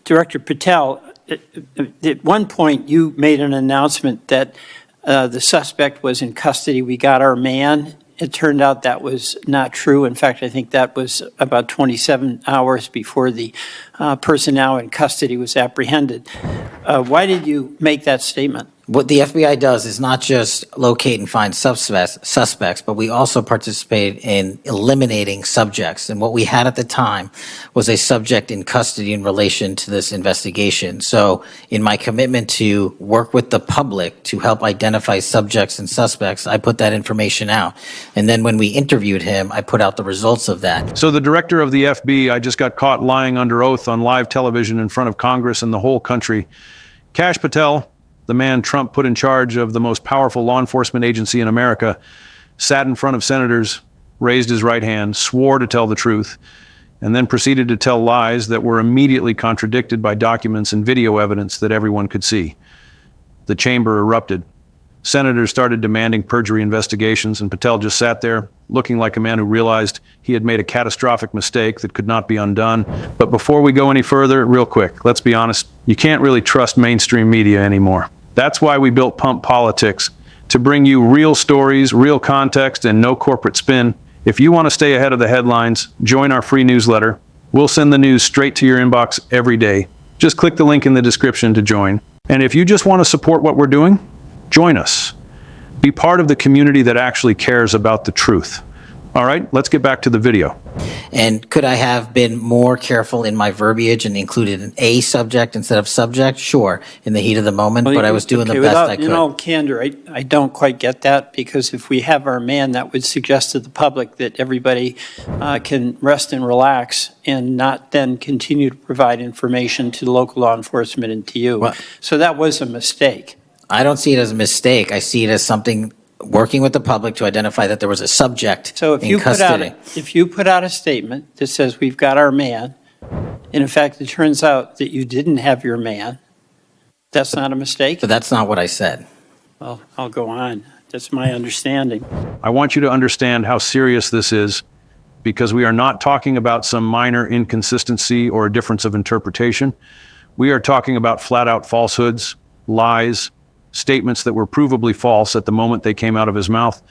Director Patel, at one point you made an announcement that the suspect was in custody. We got our man. It turned out that was not true. In fact, I think that was about 27 hours before the person now in custody was apprehended. Why did you make that statement? What the FBI does is not just locate and find suspects, but we also participate in eliminating subjects. And what we had at the time was a subject in custody in relation to this investigation. So in my commitment to work with the public to help identify subjects and suspects, I put that information out. And then when we interviewed him, I put out the results of that. So the director of the FBI just got caught lying under oath on live television in front of Congress and the whole country. Kash Patel, the man Trump put in charge of the most powerful law enforcement agency in America, sat in front of senators, raised his right hand, swore to tell the truth, and then proceeded to tell lies that were immediately contradicted by documents and video evidence that everyone could see. The chamber erupted. Senators started demanding perjury investigations, and Patel just sat there, looking like a man who realized he had made a catastrophic mistake that could not be undone. But before we go any further, real quick, let's be honest, you can't really trust mainstream media anymore. That's why we built Pump Politics, to bring you real stories, real context, and no corporate spin. If you want to stay ahead of the headlines, join our free newsletter. We'll send the news straight to your inbox every day. Just click the link in the description to join. And if you just want to support what we're doing, join us. Be part of the community that actually cares about the truth. All right, let's get back to the video. And could I have been more careful in my verbiage and included an A subject instead of subject? Sure, in the heat of the moment, but I was doing the best I could. In all candor, I don't quite get that, because if we have our man, that would suggest to the public that everybody can rest and relax and not then continue to provide information to local law enforcement and to you. So that was a mistake. I don't see it as a mistake. I see it as something working with the public to identify that there was a subject in custody. If you put out a statement that says we've got our man, and in fact it turns out that you didn't have your man, that's not a mistake? But that's not what I said. Well, I'll go on. That's my understanding. I want you to understand how serious this is, because we are not talking about some minor inconsistency or a difference of interpretation. We are talking about flat-out falsehoods, lies, statements that were provably false at the moment they came out of his mouth.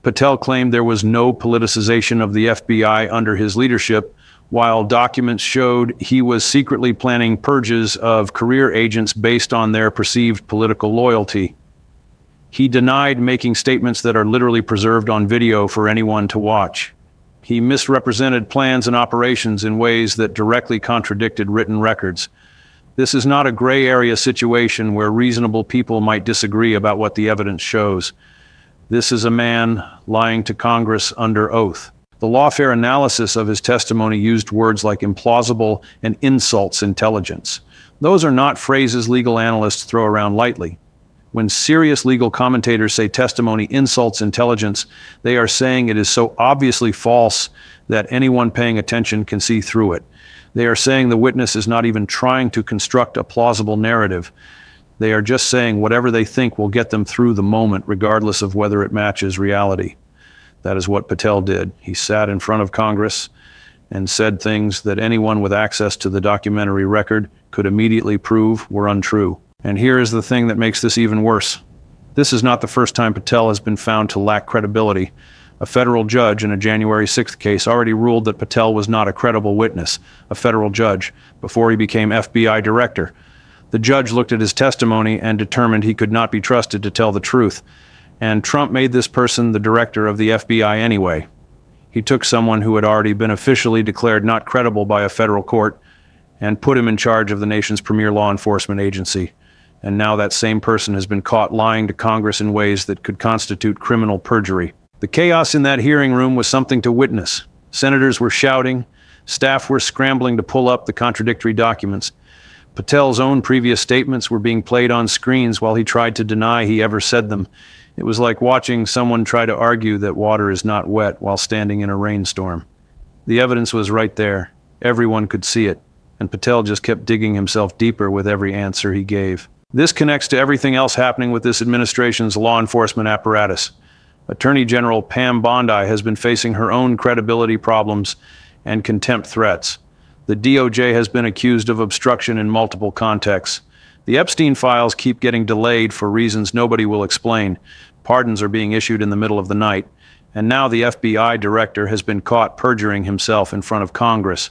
Patel claimed there was no politicization of the FBI under his leadership, while documents showed he was secretly planning purges of career agents based on their perceived political loyalty. He denied making statements that are literally preserved on video for anyone to watch. He misrepresented plans and operations in ways that directly contradicted written records. This is not a gray area situation where reasonable people might disagree about what the evidence shows. This is a man lying to Congress under oath. The lawfare analysis of his testimony used words like implausible and insults intelligence. Those are not phrases legal analysts throw around lightly. When serious legal commentators say testimony insults intelligence, they are saying it is so obviously false that anyone paying attention can see through it. They are saying the witness is not even trying to construct a plausible narrative. They are just saying whatever they think will get them through the moment, regardless of whether it matches reality. That is what Patel did. He sat in front of Congress and said things that anyone with access to the documentary record could immediately prove were untrue. And here is the thing that makes this even worse. This is not the first time Patel has been found to lack credibility. A federal judge in a January 6th case already ruled that Patel was not a credible witness, a federal judge, before he became FBI director. The judge looked at his testimony and determined he could not be trusted to tell the truth. And Trump made this person the director of the FBI anyway. He took someone who had already been officially declared not credible by a federal court and put him in charge of the nation's premier law enforcement agency. And now that same person has been caught lying to Congress in ways that could constitute criminal perjury. The chaos in that hearing room was something to witness. Senators were shouting, staff were scrambling to pull up the contradictory documents. Patel's own previous statements were being played on screens while he tried to deny he ever said them. It was like watching someone try to argue that water is not wet while standing in a rainstorm. The evidence was right there. Everyone could see it, and Patel just kept digging himself deeper with every answer he gave. This connects to everything else happening with this administration's law enforcement apparatus. Attorney General Pam Bondi has been facing her own credibility problems and contempt threats. The DOJ has been accused of obstruction in multiple contexts. The Epstein files keep getting delayed for reasons nobody will explain. Pardons are being issued in the middle of the night. And now the FBI director has been caught perjuring himself in front of Congress.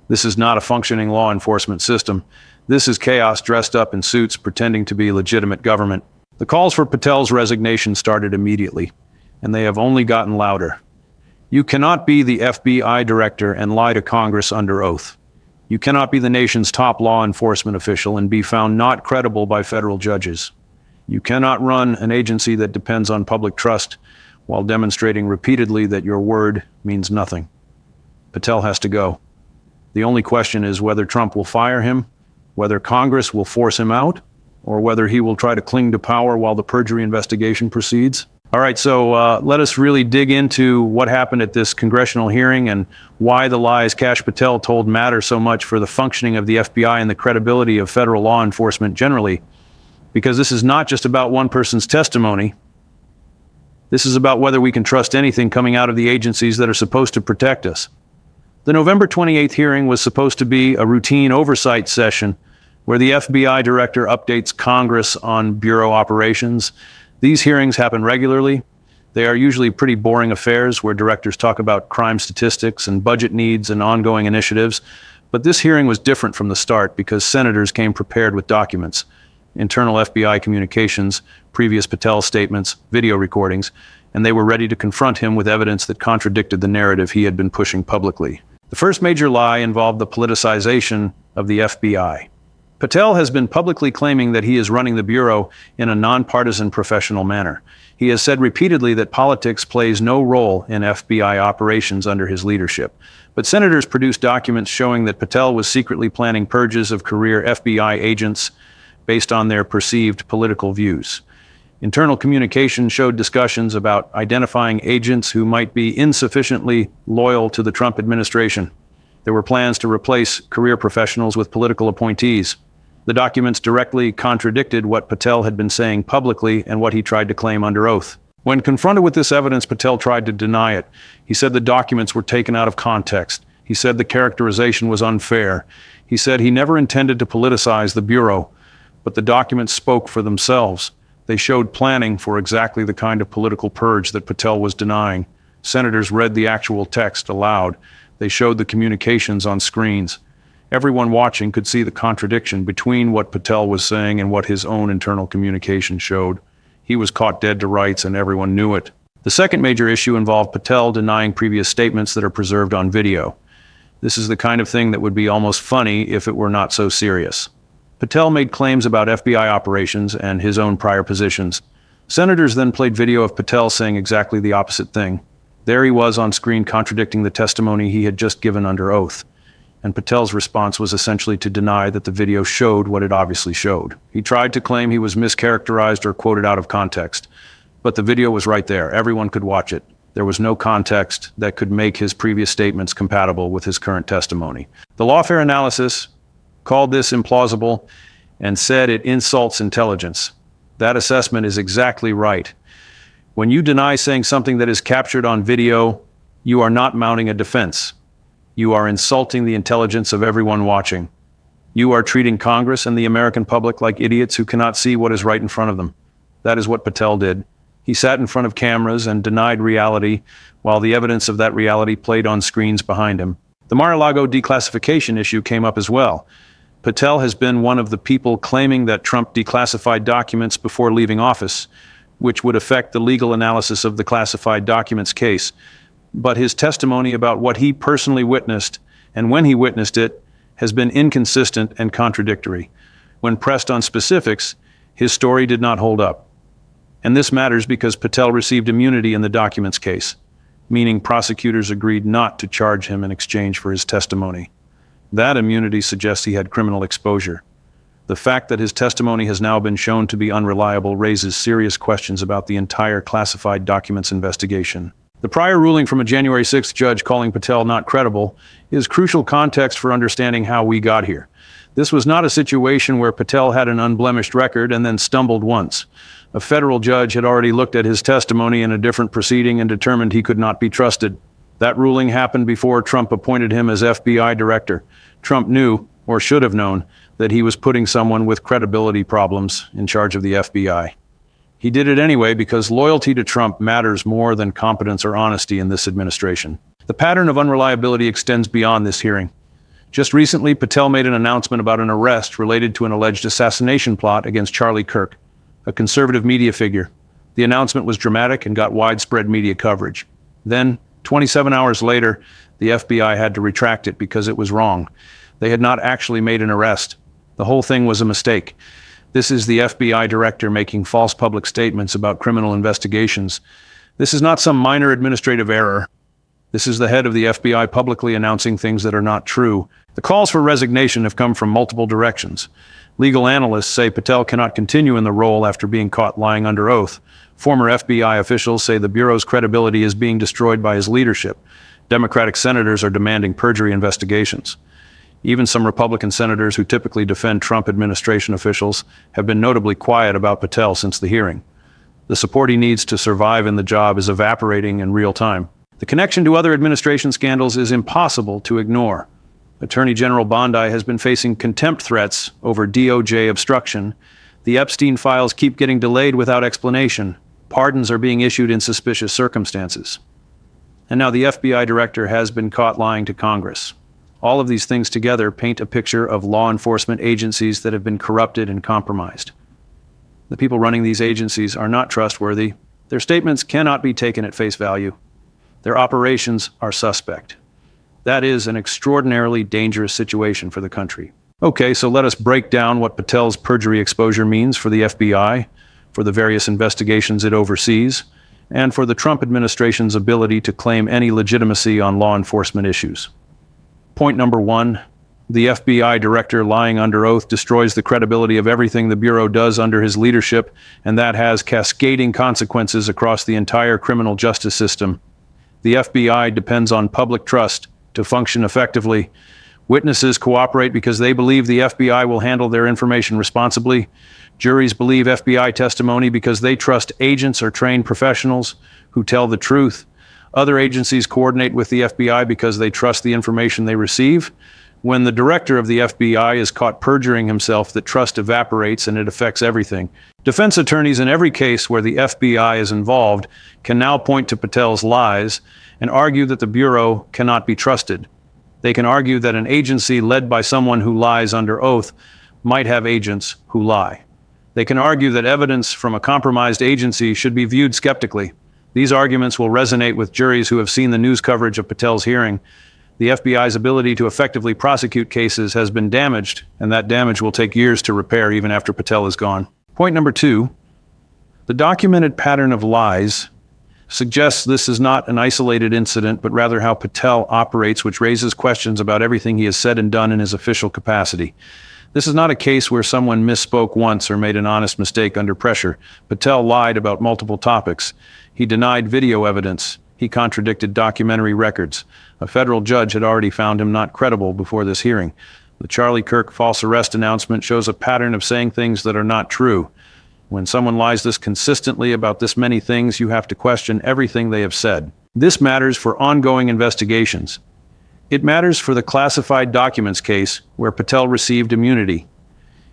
This is not a functioning law enforcement system. This is chaos dressed up in suits pretending to be legitimate government. The calls for Patel's resignation started immediately, and they have only gotten louder. You cannot be the FBI director and lie to Congress under oath. You cannot be the nation's top law enforcement official and be found not credible by federal judges. You cannot run an agency that depends on public trust while demonstrating repeatedly that your word means nothing. Patel has to go. The only question is whether Trump will fire him, whether Congress will force him out, or whether he will try to cling to power while the perjury investigation proceeds. All right, so let us really dig into what happened at this congressional hearing and why the lies Kash Patel told matter so much for the functioning of the FBI and the credibility of federal law enforcement generally. Because this is not just about one person's testimony. This is about whether we can trust anything coming out of the agencies that are supposed to protect us. The November 28th hearing was supposed to be a routine oversight session where the FBI director updates Congress on bureau operations. These hearings happen regularly. They are usually pretty boring affairs where directors talk about crime statistics and budget needs and ongoing initiatives. But this hearing was different from the start because senators came prepared with documents, internal FBI communications, previous Patel statements, video recordings, and they were ready to confront him with evidence that contradicted the narrative he had been pushing publicly. The first major lie involved the politicization of the FBI. Patel has been publicly claiming that he is running the Bureau in a nonpartisan professional manner. He has said repeatedly that politics plays no role in FBI operations under his leadership. But senators produced documents showing that Patel was secretly planning purges of career FBI agents based on their perceived political views. Internal communication showed discussions about identifying agents who might be insufficiently loyal to the Trump administration. There were plans to replace career professionals with political appointees. The documents directly contradicted what Patel had been saying publicly and what he tried to claim under oath. When confronted with this evidence, Patel tried to deny it. He said the documents were taken out of context. He said the characterization was unfair. He said he never intended to politicize the Bureau, but the documents spoke for themselves. They showed planning for exactly the kind of political purge that Patel was denying. Senators read the actual text aloud. They showed the communications on screens. Everyone watching could see the contradiction between what Patel was saying and what his own internal communication showed. He was caught dead to rights and everyone knew it. The second major issue involved Patel denying previous statements that are preserved on video. This is the kind of thing that would be almost funny if it were not so serious. Patel made claims about FBI operations and his own prior positions. Senators then played video of Patel saying exactly the opposite thing. There he was on screen contradicting the testimony he had just given under oath. And Patel's response was essentially to deny that the video showed what it obviously showed. He tried to claim he was mischaracterized or quoted out of context. But the video was right there. Everyone could watch it. There was no context that could make his previous statements compatible with his current testimony. The lawfare analysis called this implausible and said it insults intelligence. That assessment is exactly right. When you deny saying something that is captured on video, you are not mounting a defense. You are insulting the intelligence of everyone watching. You are treating Congress and the American public like idiots who cannot see what is right in front of them. That is what Patel did. He sat in front of cameras and denied reality while the evidence of that reality played on screens behind him. The Mar-a-Lago declassification issue came up as well. Patel has been one of the people claiming that Trump declassified documents before leaving office, which would affect the legal analysis of the classified documents case. But his testimony about what he personally witnessed and when he witnessed it has been inconsistent and contradictory. When pressed on specifics, his story did not hold up. And this matters because Patel received immunity in the documents case, meaning prosecutors agreed not to charge him in exchange for his testimony. That immunity suggests he had criminal exposure. The fact that his testimony has now been shown to be unreliable raises serious questions about the entire classified documents investigation. The prior ruling from a January 6th judge calling Patel not credible is crucial context for understanding how we got here. This was not a situation where Patel had an unblemished record and then stumbled once. A federal judge had already looked at his testimony in a different proceeding and determined he could not be trusted. That ruling happened before Trump appointed him as FBI director. Trump knew, or should have known, that he was putting someone with credibility problems in charge of the FBI. He did it anyway because loyalty to Trump matters more than competence or honesty in this administration. The pattern of unreliability extends beyond this hearing. Just recently, Patel made an announcement about an arrest related to an alleged assassination plot against Charlie Kirk, a conservative media figure. The announcement was dramatic and got widespread media coverage. Then, 27 hours later, the FBI had to retract it because it was wrong. They had not actually made an arrest. The whole thing was a mistake. This is the FBI director making false public statements about criminal investigations. This is not some minor administrative error. This is the head of the FBI publicly announcing things that are not true. The calls for resignation have come from multiple directions. Legal analysts say Patel cannot continue in the role after being caught lying under oath. Former FBI officials say the Bureau's credibility is being destroyed by his leadership. Democratic senators are demanding perjury investigations. Even some Republican senators who typically defend Trump administration officials have been notably quiet about Patel since the hearing. The support he needs to survive in the job is evaporating in real time. The connection to other administration scandals is impossible to ignore. Attorney General Bondi has been facing contempt threats over DOJ obstruction. The Epstein files keep getting delayed without explanation. Pardons are being issued in suspicious circumstances. And now the FBI director has been caught lying to Congress. All of these things together paint a picture of law enforcement agencies that have been corrupted and compromised. The people running these agencies are not trustworthy. Their statements cannot be taken at face value. Their operations are suspect. That is an extraordinarily dangerous situation for the country. Okay, so let us break down what Patel's perjury exposure means for the FBI, for the various investigations it oversees, and for the Trump administration's ability to claim any legitimacy on law enforcement issues. Point number one, the FBI director lying under oath destroys the credibility of everything the Bureau does under his leadership, and that has cascading consequences across the entire criminal justice system. The FBI depends on public trust to function effectively. Witnesses cooperate because they believe the FBI will handle their information responsibly. Juries believe FBI testimony because they trust agents or trained professionals who tell the truth. Other agencies coordinate with the FBI because they trust the information they receive. When the director of the FBI is caught perjuring himself, that trust evaporates and it affects everything. Defense attorneys in every case where the FBI is involved can now point to Patel's lies and argue that the Bureau cannot be trusted. They can argue that an agency led by someone who lies under oath might have agents who lie. They can argue that evidence from a compromised agency should be viewed skeptically. These arguments will resonate with juries who have seen the news coverage of Patel's hearing. The FBI's ability to effectively prosecute cases has been damaged, and that damage will take years to repair even after Patel is gone. Point number two, the documented pattern of lies suggests this is not an isolated incident, but rather how Patel operates, which raises questions about everything he has said and done in his official capacity. This is not a case where someone misspoke once or made an honest mistake under pressure. Patel lied about multiple topics. He denied video evidence. He contradicted documentary records. A federal judge had already found him not credible before this hearing. The Charlie Kirk false arrest announcement shows a pattern of saying things that are not true. When someone lies this consistently about this many things, you have to question everything they have said. This matters for ongoing investigations. It matters for the classified documents case where Patel received immunity.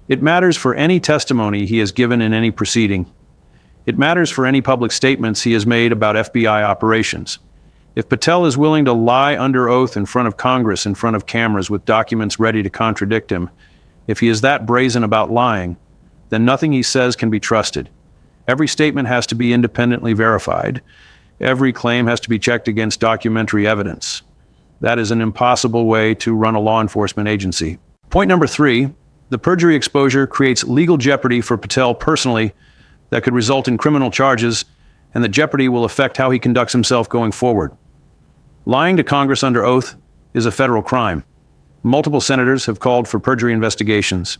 It matters for any testimony he has given in any proceeding. It matters for any public statements he has made about FBI operations. If Patel is willing to lie under oath in front of Congress, in front of cameras with documents ready to contradict him, if he is that brazen about lying, then nothing he says can be trusted. Every statement has to be independently verified. Every claim has to be checked against documentary evidence. That is an impossible way to run a law enforcement agency. Point number three, the perjury exposure creates legal jeopardy for Patel personally that could result in criminal charges, and the jeopardy will affect how he conducts himself going forward. Lying to Congress under oath is a federal crime. Multiple senators have called for perjury investigations.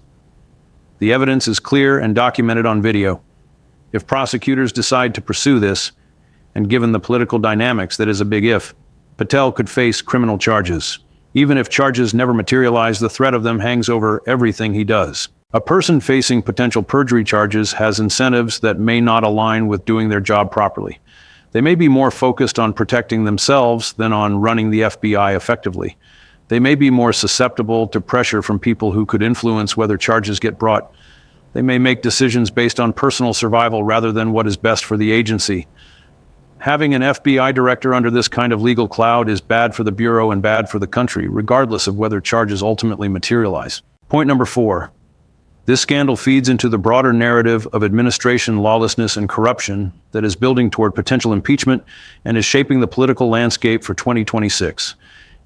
The evidence is clear and documented on video. If prosecutors decide to pursue this, and given the political dynamics, that is a big if, Patel could face criminal charges. Even if charges never materialize, the threat of them hangs over everything he does. A person facing potential perjury charges has incentives that may not align with doing their job properly. They may be more focused on protecting themselves than on running the FBI effectively. They may be more susceptible to pressure from people who could influence whether charges get brought. They may make decisions based on personal survival rather than what is best for the agency. Having an FBI director under this kind of legal cloud is bad for the Bureau and bad for the country, regardless of whether charges ultimately materialize. Point number 4. This scandal feeds into the broader narrative of administration lawlessness and corruption that is building toward potential impeachment and is shaping the political landscape for 2026.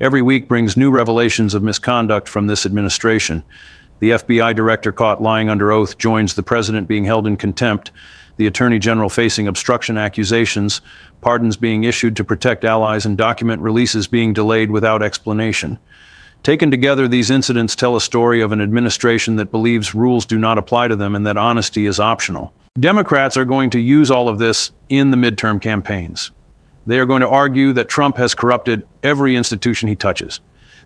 Every week brings new revelations of misconduct from this administration. The FBI director caught lying under oath joins the president being held in contempt, the attorney general facing obstruction accusations, pardons being issued to protect allies, and document releases being delayed without explanation. Taken together, these incidents tell a story of an administration that believes rules do not apply to them and that honesty is optional. Democrats are going to use all of this in the midterm campaigns. They are going to argue that Trump has corrupted every institution he touches.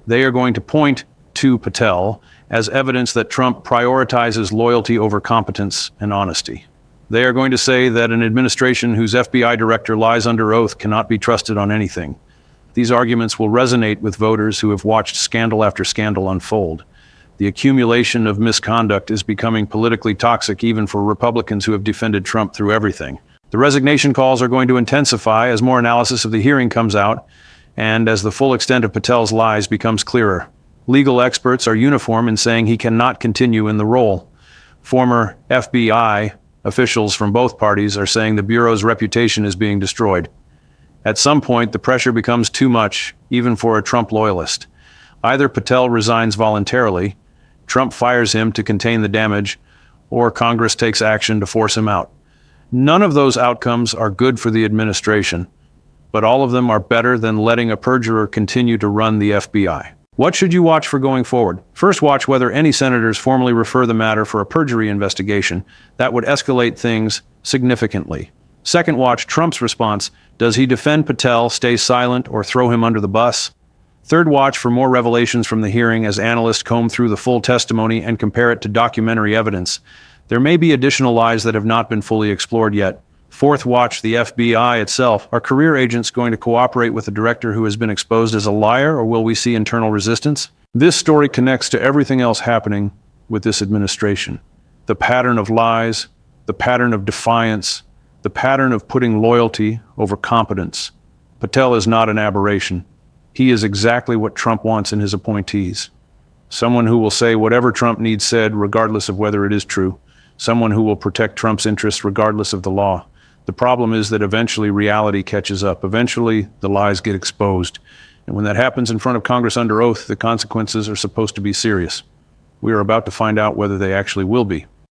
They are going to point to Patel as evidence that Trump prioritizes loyalty over competence and honesty. They are going to say that an administration whose FBI director lies under oath cannot be trusted on anything. These arguments will resonate with voters who have watched scandal after scandal unfold. The accumulation of misconduct is becoming politically toxic even for Republicans who have defended Trump through everything. The resignation calls are going to intensify as more analysis of the hearing comes out and as the full extent of Patel's lies becomes clearer. Legal experts are uniform in saying he cannot continue in the role. Former FBI officials from both parties are saying the Bureau's reputation is being destroyed. At some point, the pressure becomes too much, even for a Trump loyalist. Either Patel resigns voluntarily, Trump fires him to contain the damage, or Congress takes action to force him out. None of those outcomes are good for the administration, but all of them are better than letting a perjurer continue to run the FBI. What should you watch for going forward? First, watch whether any senators formally refer the matter for a perjury investigation. That would escalate things significantly. Second, watch Trump's response. Does he defend Patel, stay silent, or throw him under the bus? Third, watch for more revelations from the hearing as analysts comb through the full testimony and compare it to documentary evidence. There may be additional lies that have not been fully explored yet. Fourth, watch the FBI itself. Are career agents going to cooperate with a director who has been exposed as a liar, or will we see internal resistance? This story connects to everything else happening with this administration. The pattern of lies, the pattern of defiance, the pattern of putting loyalty over competence. Patel is not an aberration. He is exactly what Trump wants in his appointees. Someone who will say whatever Trump needs said, regardless of whether it is true. Someone who will protect Trump's interests, regardless of the law. The problem is that eventually reality catches up. Eventually, the lies get exposed. And when that happens in front of Congress under oath, the consequences are supposed to be serious. We are about to find out whether they actually will be.